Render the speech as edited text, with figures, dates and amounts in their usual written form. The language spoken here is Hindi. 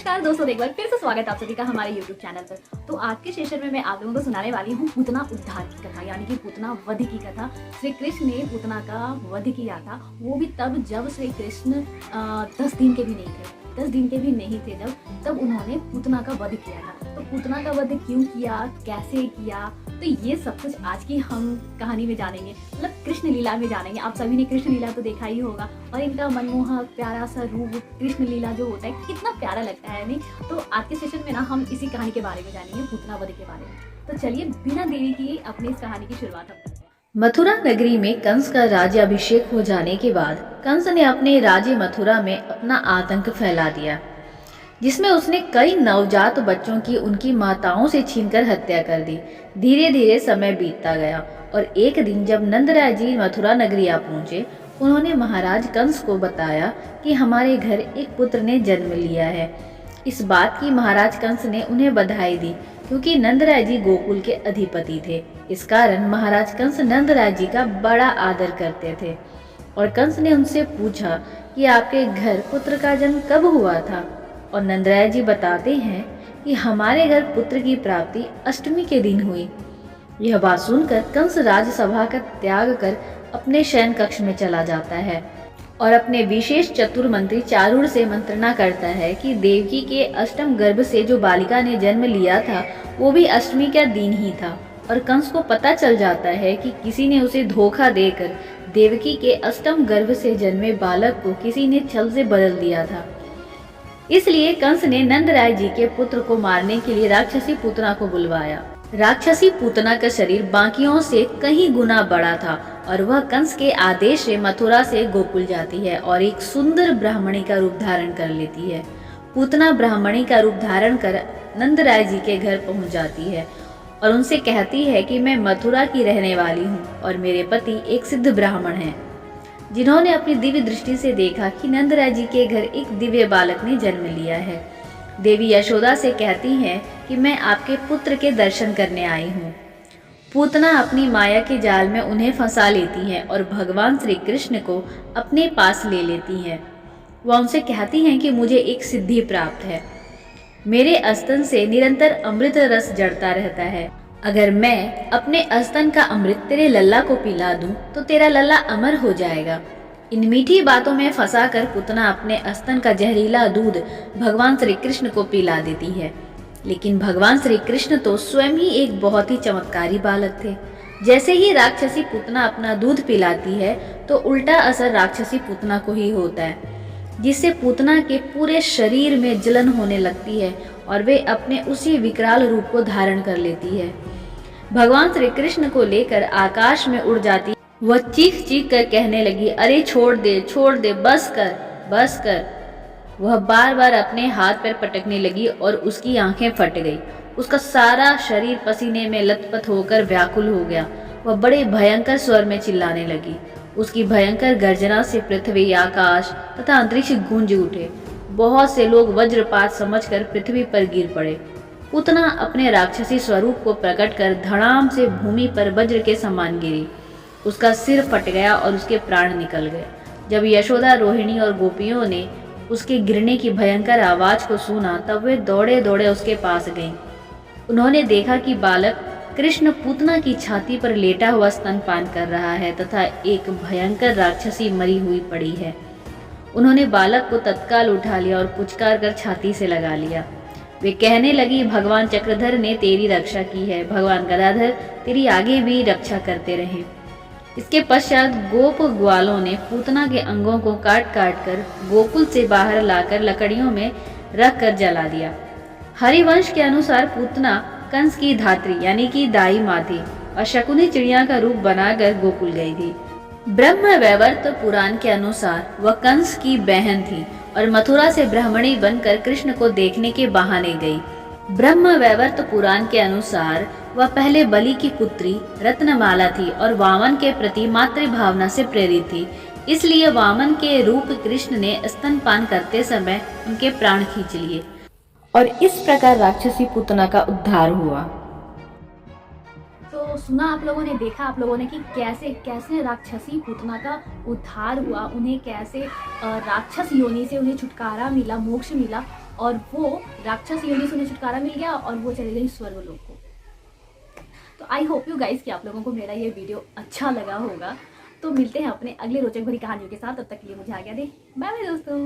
नमस्कार दोस्तों, एक बार फिर से स्वागत है आप सभी का हमारे YouTube चैनल पर। तो आज के सेशन में मैं आप लोगों को सुनाने वाली हूँ पूतना उद्धार की कथा, यानी कि पूतना वध की कथा। श्री कृष्ण ने पूतना का वध किया था, वो भी तब जब श्री कृष्ण 10 दिन के भी नहीं थे, 10 दिन के भी नहीं थे तब उन्होंने पूतना का वध किया था। तो पूतना का वध क्यों किया, कैसे किया, तो ये सब कुछ आज की हम कहानी में जानेंगे, मतलब कृष्ण लीला में जानेंगे। आप सभी ने कृष्ण लीला तो देखा ही होगा और इनका मनमोहक प्यारा सा रूप कृष्ण लीला जो होता है कितना प्यारा लगता है नहीं। तो आज के सेशन में ना हम इसी कहानी के बारे में जानेंगे, पूतना वध के बारे में। तो चलिए बिना देरी किए अपनी इस कहानी की शुरुआत हम करते हैं। मथुरा नगरी में कंस का राज्याभिषेक हो जाने के बाद कंस ने अपने राज्य मथुरा में अपना आतंक फैला दिया, जिसमें उसने कई नवजात बच्चों की उनकी माताओं से छीनकर हत्या कर दी। धीरे धीरे समय बीतता गया और एक दिन जब नंदराय जी मथुरा नगरी आ पहुंचे, उन्होंने महाराज कंस को बताया कि हमारे घर एक पुत्र ने जन्म लिया है। इस बात की महाराज कंस ने उन्हें बधाई दी, क्योंकि नंदराय जी गोकुल के अधिपति थे। इस कारण महाराज कंस नंदराय जी का बड़ा आदर करते थे। और कंस ने उनसे पूछा कि आपके घर पुत्र का जन्म कब हुआ था। और नंदराय जी बताते हैं कि हमारे घर पुत्र की प्राप्ति अष्टमी के दिन हुई। यह बात सुनकर कंस राजसभा का त्याग कर अपने शयन कक्ष में चला जाता है और अपने विशेष चतुर मंत्री चारूर से मंत्रणा करता है कि देवकी के अष्टम गर्भ से जो बालिका ने जन्म लिया था वो भी अष्टमी का दिन ही था। और कंस को पता चल जाता है कि किसी ने उसे धोखा देकर देवकी के अष्टम गर्भ से जन्मे बालक को किसी ने छल से बदल दिया था। इसलिए कंस ने नंदराय जी के पुत्र को मारने के लिए राक्षसी पूतना को बुलवाया। राक्षसी पूतना का शरीर बाकियों से कहीं गुना बड़ा था और वह कंस के आदेश से मथुरा से गोकुल जाती है और एक सुंदर ब्राह्मणी का रूप धारण कर लेती है। पूतना ब्राह्मणी का रूप धारण कर नंदराय जी के घर पहुंच जाती है और उनसे कहती है कि मैं मथुरा की रहने वाली हूँ और मेरे पति एक सिद्ध ब्राह्मण हैं, जिन्होंने अपनी दिव्य दृष्टि से देखा कि नंदराय जी के घर एक दिव्य बालक ने जन्म लिया है। देवी यशोदा से कहती हैं कि मैं आपके पुत्र के दर्शन करने आई हूँ। पूतना अपनी माया के जाल में उन्हें फंसा लेती हैं और भगवान श्री कृष्ण को अपने पास ले लेती हैं। वह उनसे कहती हैं कि मुझे एक सिद्धि प्राप्त है, मेरे अस्तन से निरंतर अमृत रस जड़ता रहता है। अगर मैं अपने अस्तन का अमृत तेरे लल्ला को पिला दूं तो तेरा लल्ला अमर हो जाएगा। इन मीठी बातों में फंसाकर पूतना अपने अस्तन का जहरीला दूध भगवान श्री कृष्ण को पिला देती है। लेकिन भगवान श्री कृष्ण तो स्वयं ही एक बहुत ही चमत्कारी बालक थे। जैसे ही राक्षसी पूतना अपना दूध पिलाती है तो उल्टा असर राक्षसी पूतना को ही होता है, जिससे पूतना के पूरे शरीर में जलन होने लगती है और वे अपने उसी विकराल रूप को धारण कर लेती है। भगवान श्री कृष्ण को लेकर आकाश में उड़ जाती। वह चीख चीख कर कहने लगी, अरे छोड़ दे, बस कर, बस कर। वह बार बार अपने हाथ पैर पटकने लगी और उसकी आंखें फट गई। उसका सारा शरीर पसीने में लथपथ होकर व्याकुल हो गया। वह बड़े भयंकर स्वर में चिल्लाने लगी। उसकी भयंकर गर्जना से पृथ्वी, आकाश तथा अंतरिक्ष गूंज उठे। बहुत से लोग वज्रपात समझकर पृथ्वी पर गिर पड़े। पूतना अपने राक्षसी स्वरूप को प्रकट कर धड़ाम से भूमि पर वज्र के समान गिरी। उसका सिर फट गया और उसके प्राण निकल गए। जब यशोदा, रोहिणी और गोपियों ने उसके गिरने की भयंकर आवाज को सुना तब वे दौड़े दौड़े उसके पास गईं। उन्होंने देखा कि बालक कृष्ण पूतना की छाती पर लेटा हुआ स्तनपान कर रहा है तथा एक भयंकर राक्षसी मरी हुई पड़ी है। उन्होंने बालक को तत्काल उठा लिया और पुचकार कर छाती से लगा लिया। वे कहने लगी, भगवान चक्रधर ने तेरी रक्षा की है, भगवान गदाधर तेरी आगे भी रक्षा करते रहे। इसके पश्चात गोप ग्वालों ने पूतना के अंगों को काट काट कर गोकुल से बाहर लाकर लकड़ियों में रख कर जला दिया। हरिवंश के अनुसार पूतना कंस की धात्री यानी कि दाई माँ थी और शकुनी चिड़िया का रूप बनाकर गोकुल गई थी। ब्रह्म वैवर्त पुराण के अनुसार वह कंस की बहन थी और मथुरा से ब्राह्मणी बनकर कृष्ण को देखने के बहाने गई। ब्रह्म वैवर्त पुराण के अनुसार वह पहले बलि की पुत्री रत्नमाला थी और वामन के प्रति मातृ भावना से प्रेरित थी। इसलिए वामन के रूप कृष्ण ने स्तनपान करते समय उनके प्राण खींच लिए और इस प्रकार राक्षसी पूतना का उद्धार हुआ। तो सुना आप लोगों ने, देखा आप लोगों ने कि कैसे कैसे राक्षसी पूतना का उद्धार हुआ, उन्हें कैसे राक्षस योनि से उन्हें छुटकारा मिला, मोक्ष मिला। और वो राक्षस योनि से उन्हें छुटकारा मिल गया और वो चली गई स्वर्गलोक को। तो आई होप यू गाइस कि आप लोगों को मेरा ये वीडियो अच्छा लगा होगा। तो मिलते हैं अपने अगले रोचक भरी कहानियों के साथ, तब तक के लिए मुझे आज्ञा दे। बाय बाय दोस्तों।